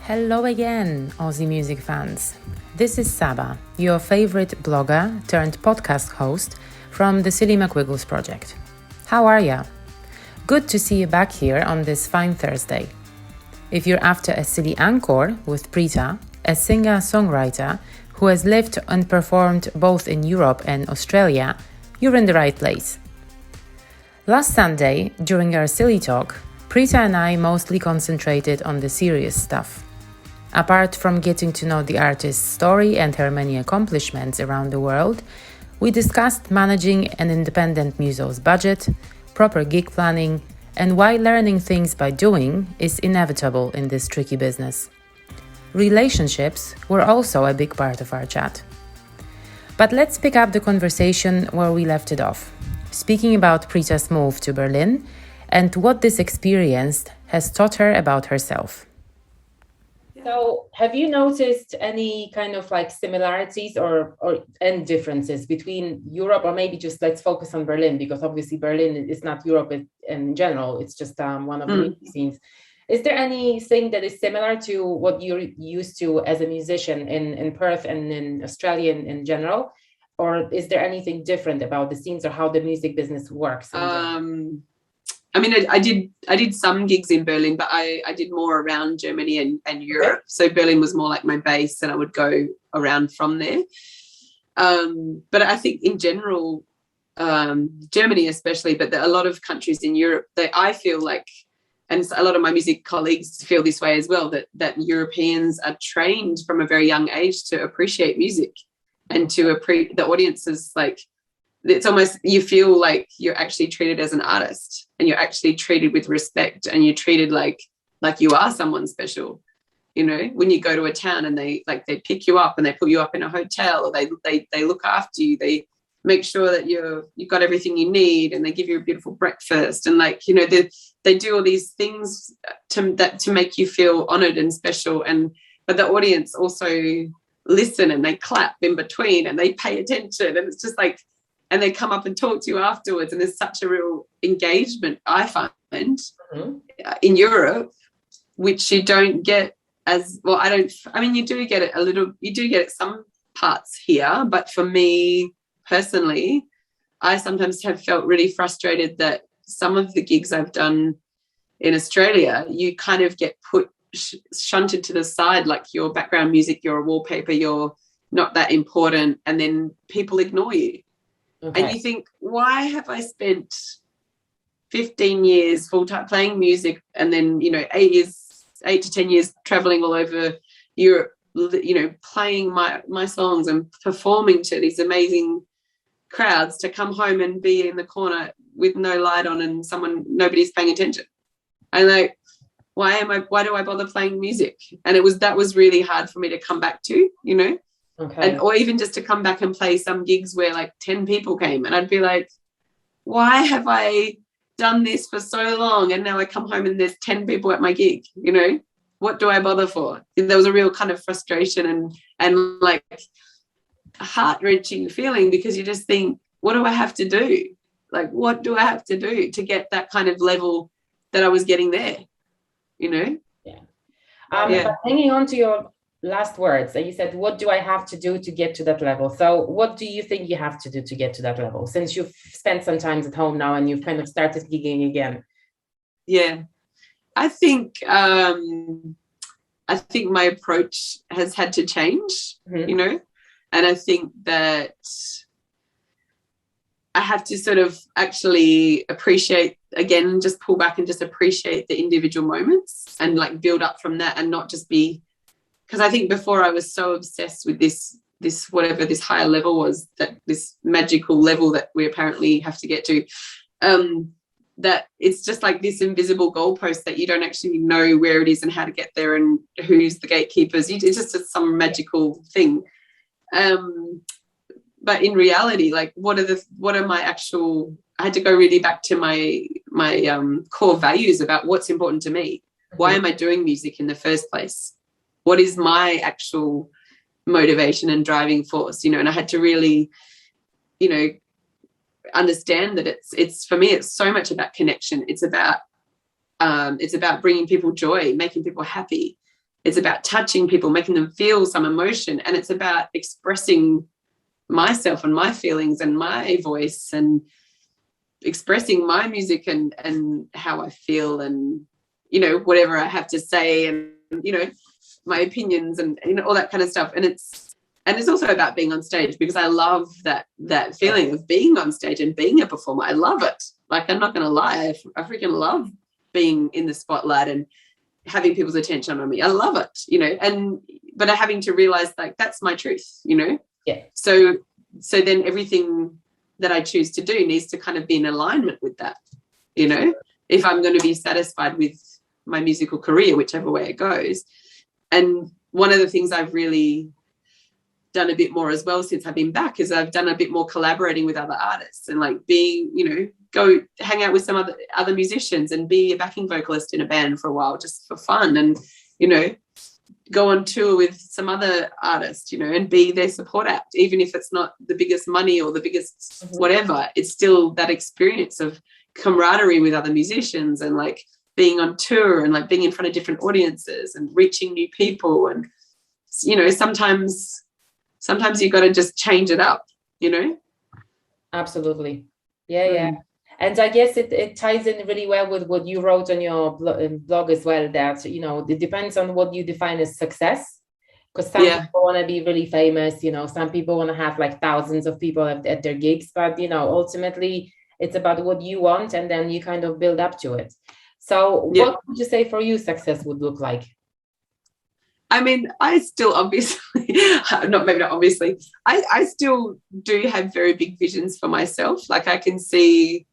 Hello again, Aussie music fans. This is Saba, your favorite blogger turned podcast host from the Silly McWiggles project. How are ya? Good to see you back here on this fine Thursday. If you're after a silly encore with Prita, a singer-songwriter who has lived and performed both in Europe and Australia, you're in the right place. Last Sunday, during our silly talk, Prita and I mostly concentrated on the serious stuff. Apart from getting to know the artist's story and her many accomplishments around the world, we discussed managing an independent muso's budget, proper gig planning, and why learning things by doing is inevitable in this tricky business. Relationships were also a big part of our chat. But let's pick up the conversation where we left it off, speaking about Prita's move to Berlin and what this experience has taught her about herself. So have you noticed any kind of like similarities and differences between Europe, or maybe just let's focus on Berlin, because obviously Berlin is not Europe in general, it's just one of the music scenes. Is there anything that is similar to what you're used to as a musician in Perth and in Australia in general? Or is there anything different about the scenes or how the music business works? I mean, I did some gigs in Berlin, but I did more around Germany and Europe. Okay. So Berlin was more like my base, and I would go around from there. But I think in general, Germany especially, but a lot of countries in Europe, I feel like, and a lot of my music colleagues feel this way as well, that Europeans are trained from a very young age to appreciate music and to the audiences, like, it's almost, you feel like you're actually treated as an artist, and you're actually treated with respect, and you're treated like you are someone special. You know, when you go to a town and they pick you up and they put you up in a hotel, or they look after you, they make sure that you've got everything you need, and they give you a beautiful breakfast, and like, you know, they do all these things to make you feel honored and special. But the audience also listen, and they clap in between, and they pay attention, and it's just like, and they come up and talk to you afterwards, and there's such a real engagement, I find, in Europe, which you don't get as well. You do get it a little, you do get it some parts here, but for me personally, I sometimes have felt really frustrated that some of the gigs I've done in Australia, you kind of get shunted to the side, like your background music, you're a wallpaper, you're not that important, and then people ignore you. Okay. And you think, why have I spent 15 years full-time playing music, and then, you know, 8 to 10 years traveling all over Europe, you know, playing my songs and performing to these amazing crowds, to come home and be in the corner with no light on and nobody's paying attention? And like, why do I bother playing music? And that was really hard for me to come back to, you know. Okay. Or even just to come back and play some gigs where like 10 people came, and I'd be like, why have I done this for so long, and now I come home and there's 10 people at my gig, you know? What do I bother for? There was a real kind of frustration and like a heart-wrenching feeling, because you just think, what do I have to do? Like, what do I have to do to get that kind of level that I was getting there, you know? Yeah. But hanging on to your last words, you said, what do I have to do to get to that level? So what do you think you have to do to get to that level, since you've spent some time at home now and you've kind of started gigging again? Yeah, I think my approach has had to change, you know, and I think that I have to sort of actually appreciate, again, just pull back and just appreciate the individual moments and like build up from that, and not just be, because I think before I was so obsessed with this whatever this higher level was, that this magical level that we apparently have to get to, that it's just like this invisible goalpost that you don't actually know where it is and how to get there and who's the gatekeepers. It's just some magical thing. But in reality, like, what are my actual, I had to go really back to my core values about what's important to me. Why am I doing music in the first place? What is my actual motivation and driving force, you know? And I had to really, you know, understand that it's for me, it's so much about connection. It's about bringing people joy, making people happy. it's about touching people, making them feel some emotion, and it's about expressing myself and my feelings and my voice and expressing my music and how I feel and, you know, whatever I have to say and, you know, my opinions and, you know, all that kind of stuff. And it's also about being on stage, because I love that feeling of being on stage and being a performer. I love it. Like, I'm not going to lie. I freaking love being in the spotlight and having people's attention on me. I love it, you know, but having to realize, like, that's my truth, you know? Yeah. So then everything that I choose to do needs to kind of be in alignment with that, you know, if I'm going to be satisfied with my musical career, whichever way it goes. And one of the things I've really done a bit more as well since I've been back is I've done a bit more collaborating with other artists and, like, being, you know, go hang out with some other musicians and be a backing vocalist in a band for a while just for fun, and, you know, go on tour with some other artists, you know, and be their support act, even if it's not the biggest money or the biggest whatever. It's still that experience of camaraderie with other musicians and, like, being on tour and, like, being in front of different audiences and reaching new people. And, you know, sometimes you got to just change it up, you know. Absolutely. Yeah. And I guess it ties in really well with what you wrote on your blog as well, that, you know, it depends on what you define as success. Because some people want to be really famous, you know, some people want to have like thousands of people at their gigs, but, you know, ultimately it's about what you want, and then you kind of build up to it. So what would you say for you success would look like? I mean, I still obviously, maybe not obviously, I still do have very big visions for myself. Like, I can see,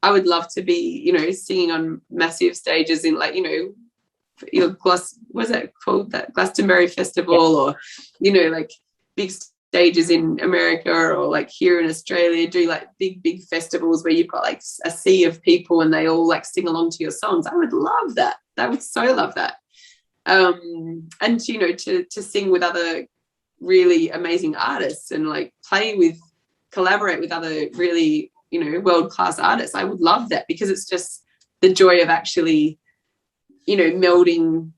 I would love to be, you know, singing on massive stages in, like, you know, what's that called, that Glastonbury Festival, or, you know, like big stages in America, or like here in Australia, do like big festivals where you've got like a sea of people and they all like sing along to your songs. I would love that. I would so love that. And, you know, to sing with other really amazing artists and, like, collaborate with other really, you know, world-class artists. I would love that, because it's just the joy of actually, you know, melding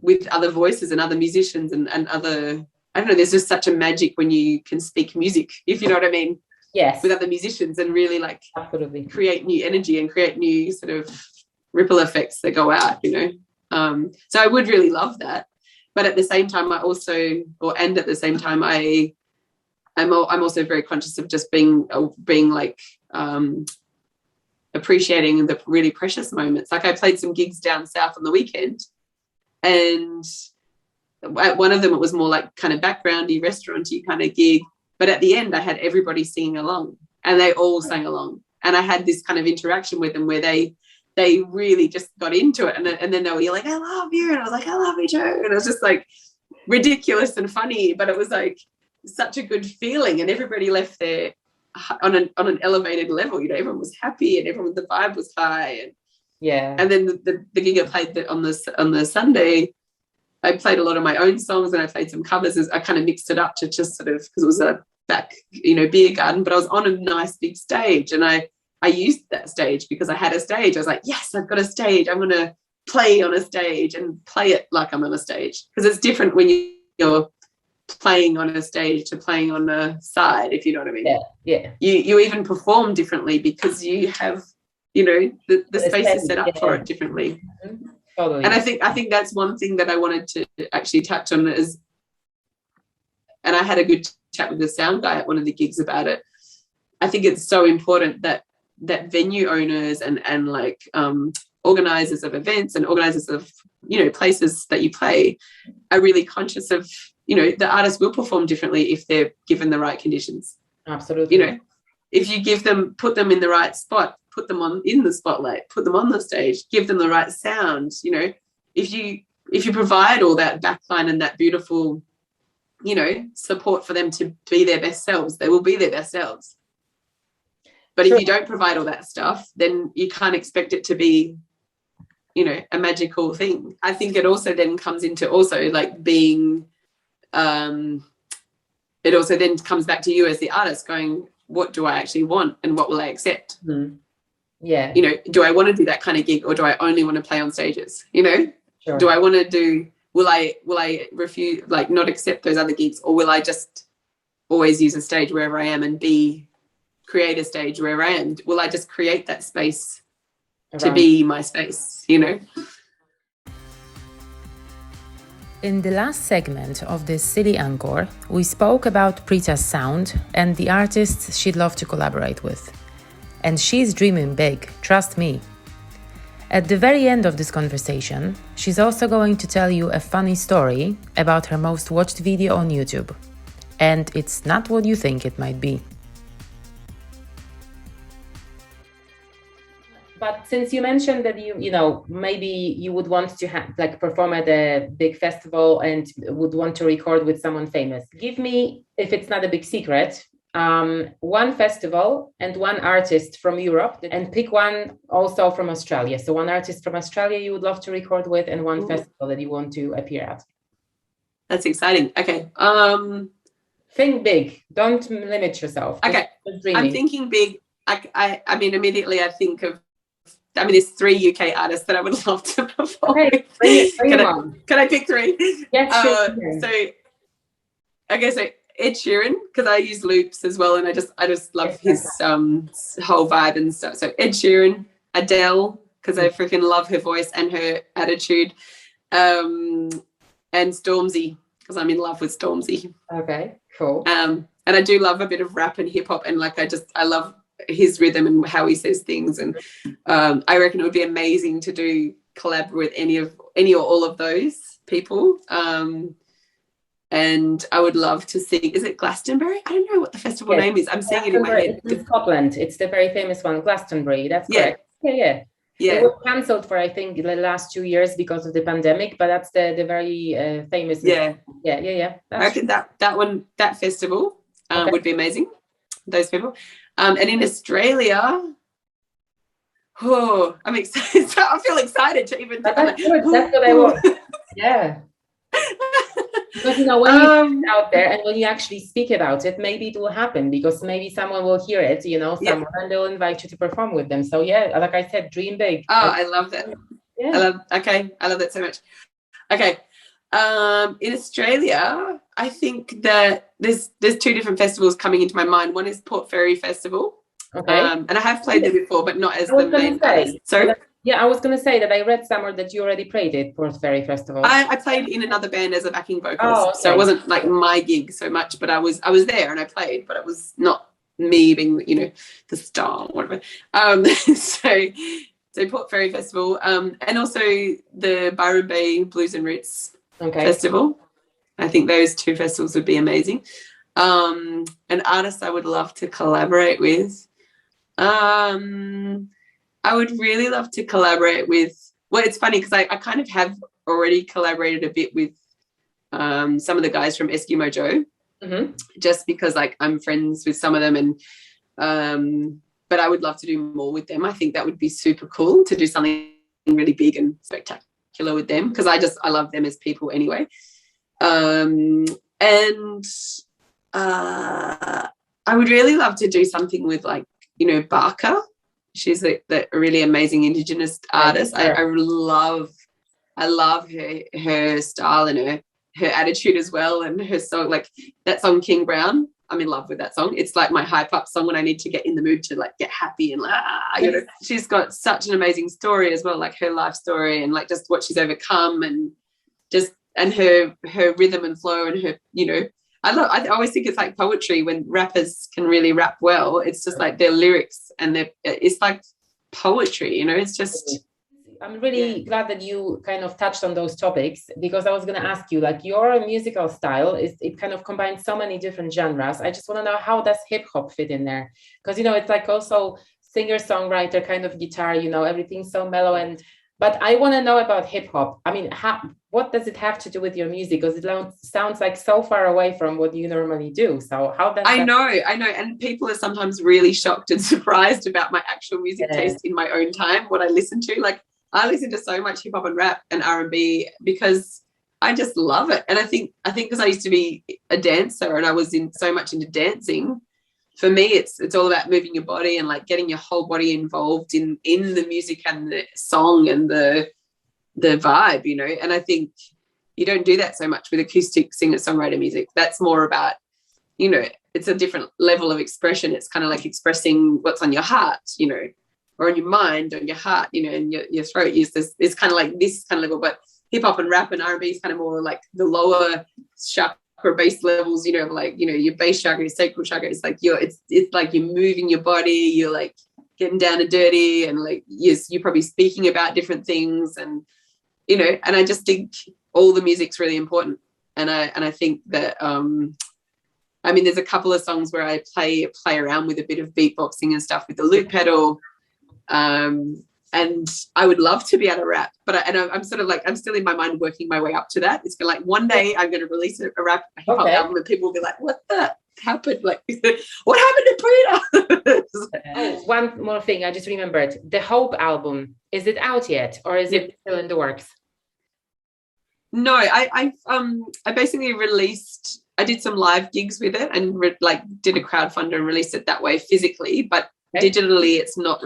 with other voices and other musicians and other, I don't know, there's just such a magic when you can speak music, if you know what I mean. Yes. With other musicians, and really, like, absolutely create new energy and create new sort of ripple effects that go out, you know. So I would really love that. But at the same time, I'm also very conscious of just being like, appreciating the really precious moments. Like, I played some gigs down south on the weekend, and at one of them it was more like kind of backgroundy, restauranty kind of gig. But at the end, I had everybody singing along, and they all sang along. And I had this kind of interaction with them where they really just got into it. And then they were like, I love you. And I was like, I love you too. And it was just like ridiculous and funny, but it was like such a good feeling. And everybody left there on an elevated level. You know, everyone was happy and the vibe was high. And then the gig I played on the Sunday, I played a lot of my own songs and I played some covers. I kind of mixed it up to just sort of, because it was a back, you know, beer garden, but I was on a nice big stage, and I used that stage because I had a stage. I was like, yes, I've got a stage. I'm going to play on a stage and play it like I'm on a stage, because it's different when you're playing on a stage to playing on a side, if you know what I mean. Yeah. You even perform differently because you have, you know, the space is set up for it differently. Mm-hmm. Totally. And I think that's one thing that I wanted to actually touch on is, and I had a good chat with the sound guy at one of the gigs about it. I think it's so important that venue owners and like organisers of events and organisers of, you know, places that you play are really conscious of, you know, the artists will perform differently if they're given the right conditions. Absolutely. You know, if you put them in the right spot, put them in the spotlight, put them on the stage, give them the right sound, you know, if you provide all that backline and that beautiful, you know, support for them to be their best selves, they will be their best selves. But if you don't provide all that stuff, then you can't expect it to be, you know, a magical thing. I think it also then comes into also like being, it also then comes back to you as the artist going, what do I actually want and what will I accept? Mm-hmm. Yeah. You know, do I want to do that kind of gig, or do I only want to play on stages? You know, do I want to do will I refuse, like not accept those other gigs, or will I just always use a stage wherever I am and create a stage wherever I am? Will I just create that space to be my space, you know? In the last segment of this silly encore, we spoke about Prita's sound and the artists she'd love to collaborate with. And she's dreaming big, trust me. At the very end of this conversation, she's also going to tell you a funny story about her most watched video on YouTube. And it's not what you think it might be. But since you mentioned that you know, maybe you would want to perform at a big festival and would want to record with someone famous, give me, if it's not a big secret, one festival and one artist from Europe, and pick one also from Australia. So one artist from Australia you would love to record with, and one festival that you want to appear at. That's exciting. Okay. Think big. Don't limit yourself. Okay. I'm thinking big. I mean, immediately I think of, there's 3 UK artists that I would love to perform. Okay, can I pick 3? Yes, sure. So Ed Sheeran, because I use loops as well, and I just love his whole vibe and stuff. So Ed Sheeran, Adele, because I freaking love her voice and her attitude, and Stormzy, because I'm in love with Stormzy. Okay, cool. And I do love a bit of rap and hip hop, and I love his rhythm and how he says things, and I reckon it would be amazing to collab with any or all of those people, and I would love to see, is it Glastonbury? I don't know what the festival name is. I'm saying it in my head. It's in Scotland. It's the very famous one, Glastonbury. That's correct. Yeah. It was cancelled for, I think, the last 2 years because of the pandemic, but that's the very famous. Yeah. I reckon that festival would be amazing. Those people. And in Australia, I'm excited. I feel excited to even. That's good. That's what I want. Yeah. Because when you put it out there and when you actually speak about it, maybe it will happen, because maybe someone will hear it, and they'll invite you to perform with them. So yeah, like I said, dream big. I love that. Yeah. I love that so much. Okay. In Australia, I think that there's 2 different festivals coming into my mind. One is Port Fairy Festival. Okay. And I have played there before, but not as the main artist. So I was going to say that I read somewhere that you already played at Port Fairy Festival. I played in another band as a backing vocalist, so it wasn't like my gig so much, but I was there and I played, but it was not me being, the star or whatever. So Port Fairy Festival, and also the Byron Bay Blues and Roots Festival. I think those 2 festivals would be amazing. An artist I would love to collaborate with. I would really love to collaborate with, well, it's funny because I kind of have already collaborated a bit with some of the guys from Eskimo Joe, just because I'm friends with some of them, and but I would love to do more with them. I think that would be super cool to do something really big and spectacular with them, because I love them as people anyway. And I would really love to do something with Barker. She's a really amazing Indigenous artist. I love her style and her attitude as well, and her song, like that song King Brown. I'm in love with that song. It's like my hype up song when I need to get in the mood to get happy and She's got such an amazing story as well, like her life story and just what she's overcome, and her rhythm and flow, and her I always think it's like poetry when rappers can really rap well. It's just like their lyrics and it's like poetry, it's just. I'm really glad that you kind of touched on those topics, because I was going to ask you, your musical style it kind of combines so many different genres. I just want to know, how does hip hop fit in there? Because, it's also singer-songwriter kind of guitar, everything's so mellow, but I want to know about hip hop. I mean, what does it have to do with your music? Because it sounds like so far away from what you normally do. So how does I know. And people are sometimes really shocked and surprised about my actual music taste in my own time, what I listen to. I listen to so much hip hop and rap and R&B because I just love it. And I think because I used to be a dancer and I was so much into dancing, for me it's all about moving your body and getting your whole body involved in the music and the song and the vibe, and I think you don't do that so much with acoustic singer-songwriter music. That's more about, you know, it's a different level of expression. It's kind of like expressing what's on your heart, you know, or on your mind, or your heart, you know, and your throat. It's kind of like this kind of level, but hip hop and rap and R&B is kind of more like the lower chakra base levels, you know, like, you know, your base chakra, your sacral chakra. It's like it's like you're moving your body, you're like getting down and dirty, and like you're probably speaking about different things, and you know, and I just think all the music's really important. And I think that I mean, there's a couple of songs where I play around with a bit of beatboxing and stuff with the loop pedal. And I would love to be able to rap, but I'm sort of like, I'm still in my mind working my way up to that. It's like one day I'm going to release a rap hip hop album and people will be like, what the happened? Like, what happened to Prita? One more thing, I just remembered. The Hope album, is it out yet, or is it still in the works? No, I basically released, I did some live gigs with it and did a crowdfunder and released it that way physically, but digitally it's not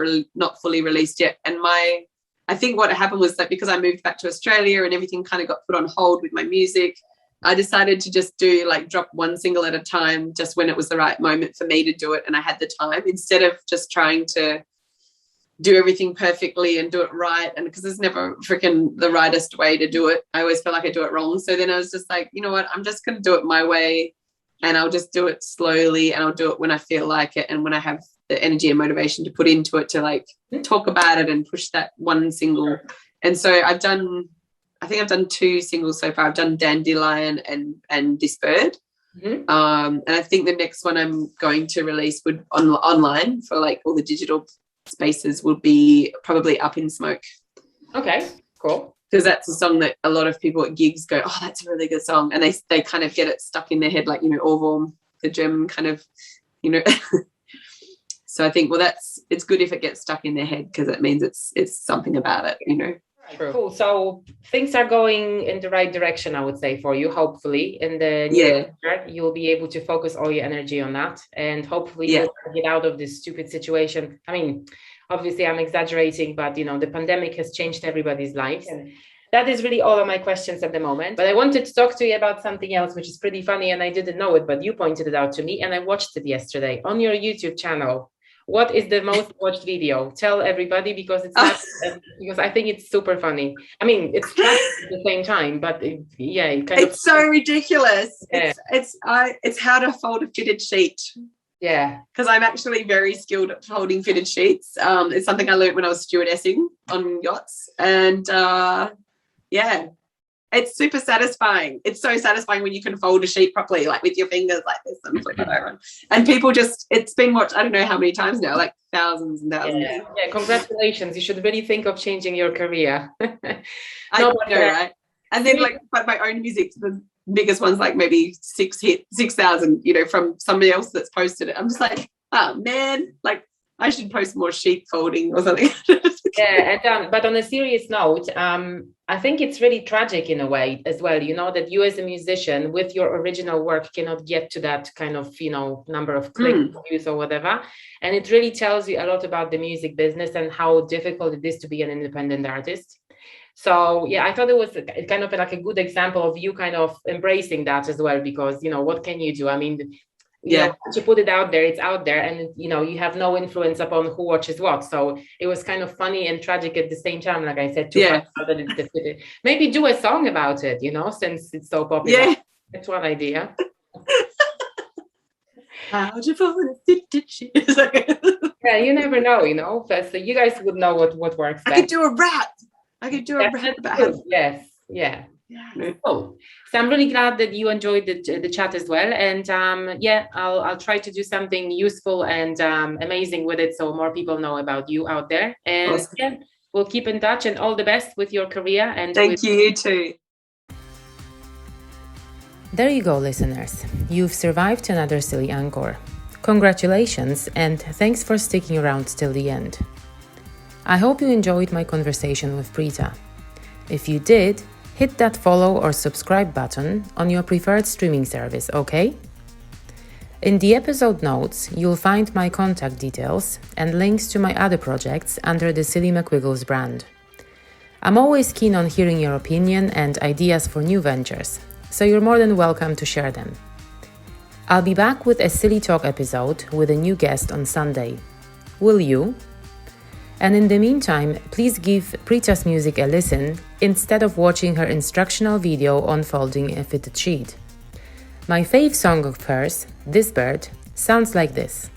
fully released yet. And I think what happened was that because I moved back to Australia and everything kind of got put on hold with my music, I decided to just do drop one single at a time, just when it was the right moment for me to do it and I had the time, instead of just trying to do everything perfectly and do it right. And because there's never freaking the rightest way to do it, I always feel like I do it wrong. So then I was just like, you know what, I'm just going to do it my way, and I'll just do it slowly, and I'll do it when I feel like it and when I have the energy and motivation to put into it, to talk about it and push that one single. And so I think I've done 2 singles so far. I've done Dandelion and This Bird. And I think the next one I'm going to release would online for all the digital spaces will be probably Up in Smoke. Okay, cool. Because that's a song that a lot of people at gigs go, oh, that's a really good song. And they kind of get it stuck in their head, Ohrwurm, the German kind of, So I think, it's good if it gets stuck in their head, because it means it's something about it, Right, cool. So things are going in the right direction, I would say, for you. Hopefully in the near future, you'll be able to focus all your energy on that, and hopefully you'll get out of this stupid situation. I mean, obviously I'm exaggerating, but the pandemic has changed everybody's lives. And that is really all of my questions at the moment. But I wanted to talk to you about something else, which is pretty funny, and I didn't know it, but you pointed it out to me, and I watched it yesterday on your YouTube channel. What is the most watched video? Tell everybody, because it's not, because I think it's super funny. I mean, it's tragic at the same time, but it's so ridiculous. Yeah. It's how to fold a fitted sheet. Yeah, because I'm actually very skilled at folding fitted sheets. It's something I learned when I was stewardessing on yachts, and it's super satisfying. It's so satisfying when you can fold a sheet properly, with your fingers like this, and flip it over. And people it's been watched, I don't know how many times now, thousands and thousands. Yeah, congratulations. You should really think of changing your career. I know, right? And then but my own music, the biggest one's maybe 6,000, from somebody else that's posted it. I'm just like, oh man, I should post more sheet folding or something. And but on a serious note, I think it's really tragic in a way as well, that you as a musician with your original work cannot get to that kind of, number of clicks, views or whatever. And it really tells you a lot about the music business and how difficult it is to be an independent artist. So, I thought it was kind of a good example of you kind of embracing that as well, because, what can you do? I mean, once you put it out there, it's out there, and you have no influence upon who watches what. So it was kind of funny and tragic at the same time, like I said. Maybe do a song about it, since it's so popular. That's one idea. How'd you fold a fitted sheet? You never know. So you guys would know what works best. I could do a rap about it. Yes. Yeah. Cool. So I'm really glad that you enjoyed the chat as well, and I'll try to do something useful and amazing with it, so more people know about you out there. And awesome. We'll keep in touch, and all the best with your career. And thank you too. There you go, listeners. You've survived another silly encore. Congratulations, and thanks for sticking around till the end. I hope you enjoyed my conversation with Prita. If you did, hit that follow or subscribe button on your preferred streaming service, okay? In the episode notes, you'll find my contact details and links to my other projects under the Silly McWiggles brand. I'm always keen on hearing your opinion and ideas for new ventures, so you're more than welcome to share them. I'll be back with a Silly Talk episode with a new guest on Sunday. Will you? And in the meantime, please give Prita's music a listen instead of watching her instructional video on folding a fitted sheet. My fave song of hers, This Bird, sounds like this.